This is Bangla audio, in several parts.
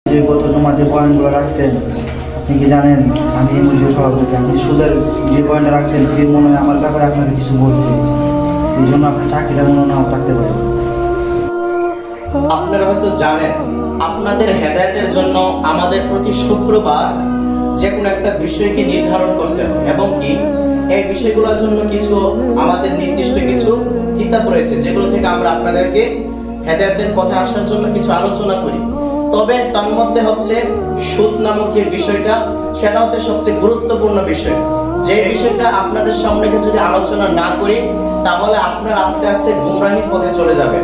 যে গত জমাতে পয়েন্টগুলো রাখছেন, আপনি কি জানেন আমি এই মসজিদের সভাপতি, আপনি সুদের যে পয়েন্টটা রাখছেন এর মনে হয় আমার ব্যাপারে আপনাকে কিছু বলছে, এই জন্য আপনার চাকরিটা মনে নাও থাকতে পারে। আপনারা হয়তো জানেন আপনাদের হেদায়েতের জন্য আমাদের প্রতি শুক্রবার যে কোনো একটা বিষয়কে নির্ধারণ করতে হয় এবং কি এই বিষয়গুলোর জন্য কিছু আমাদের নির্দিষ্ট কিছু কিতাব রয়েছে যেগুলো থেকে আমরা আপনাদেরকে হেদায়েতের পথে আসার জন্য কিছু আলোচনা করি। তবে তার মধ্যে হচ্ছে সুদ নামক যে বিষয়টা, সেটা হচ্ছে সবচেয়ে গুরুত্বপূর্ণ বিষয়। যে বিষয়টা আপনাদের সামনে যদি আলোচনা না করি তাহলে আপনার আস্তে আস্তে গুমরাহির পথে চলে যাবে।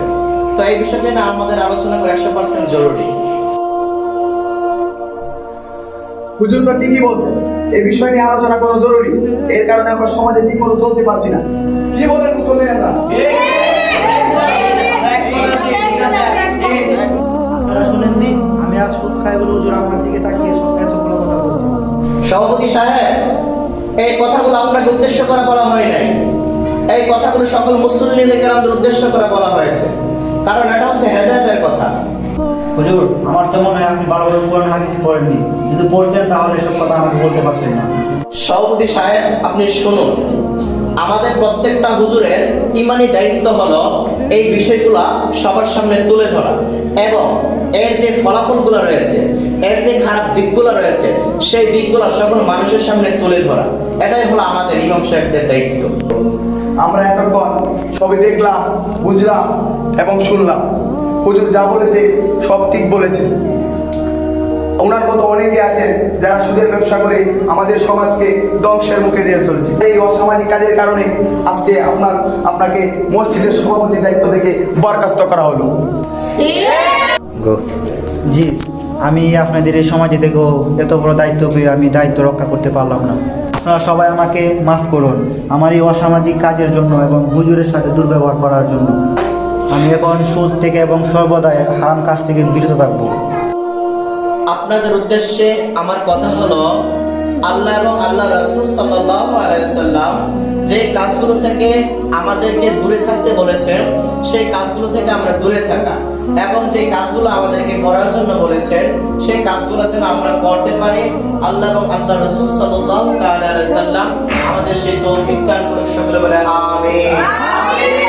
তো এই বিষয়টা না আমাদের আলোচনা করা 100% জরুরি। হুজুর তো ঠিকই বলছে, এই বিষয় নিয়ে আলোচনা করা জরুরি। এর কারণে আমরা সমাজে ঠিক মতো চলতে পারছি না। কি বলেন মুসলমানরা? আপনারা শুনেননি আমি আজ সুদ খাই বলে হুজুর আমার দিকে তাকিয়ে এতগুলো কথা বলছি। সভাপতি সাহেব, এই কথাগুলো আপনাকে উদ্দেশ্য করে বলা হয় নাই, এই কথাগুলো সকল মুসল্লিদেরকে আমাদের উদ্দেশ্য করে বলা হয়েছে, কারণ এটা হচ্ছে হেদায়েতের কথা। হুজুর আমার তো মনে হয় আপনি বারবার কোরআন হাদিস পড়েননি, যদি পড়তেন তাহলে এসব কথা আমাকে বলতে পারতেন না। সভাপতি সাহেব আপনি শুনুন, আমাদের প্রত্যেকটা হুজুরের ইমানি দায়িত্ব হলো এই বিষয়গুলা সবার সামনে তুলে ধরা এবং এর যে ফলাফলগুলো রয়েছে, এর যে খারাপ দিকগুলো রয়েছে, সেই দিকগুলো সকল মানুষের সামনে তুলে ধরা। এটাই হলো আমাদের ইমাম সাহেবদের দায়িত্ব। আমরা এতক্ষণ সবই দেখলাম, বুঝলাম এবং শুনলাম। হুজুর যা বলেছে সব ঠিক বলেছে। ওনার মতো অনেকে আছেন যারা সুদের ব্যবসা করে আমাদের সমাজকে ধ্বংসের মুখে দিয়ে চলছে। এই অসামাজিক কাজের কারণে আজকে আপনাকে মসজিদের সভাপতির দায়িত্ব থেকে বরখাস্ত করা হলো। জি, আমি আপনাদের এই সমাজে থেকেও এত বড় দায়িত্ব পেয়ে আমি দায়িত্ব রক্ষা করতে পারলাম না। আপনারা সবাই আমাকে মাফ করুন আমার এই অসামাজিক কাজের জন্য এবং হুজুরের সাথে দুর্ব্যবহার করার জন্য। আমি এখন সুদ থেকে এবং সর্বদাই হারাম কাজ থেকে বিরত থাকবো। আপনাদের উদ্দেশ্যে আমার কথা হলো, আল্লাহ এবং আল্লাহ রাসূল সাল্লাল্লাহু আলাইহি ওয়াসাল্লাম যে কাজগুলো থেকে আমাদেরকে দূরে থাকতে বলেছেন সেই কাজগুলো থেকে আমরা দূরে থাকা এবং যে কাজগুলো আমাদেরকে করার জন্য বলেছেন সেই কাজগুলো যেন আমরা করতে পারি। আল্লাহ এবং আল্লাহ রাসূল সাল্লাল্লাহু আলাইহি ওয়াসাল্লাম আমাদের সেই তৌফিক দান করুন। সকলে বলে আমিন।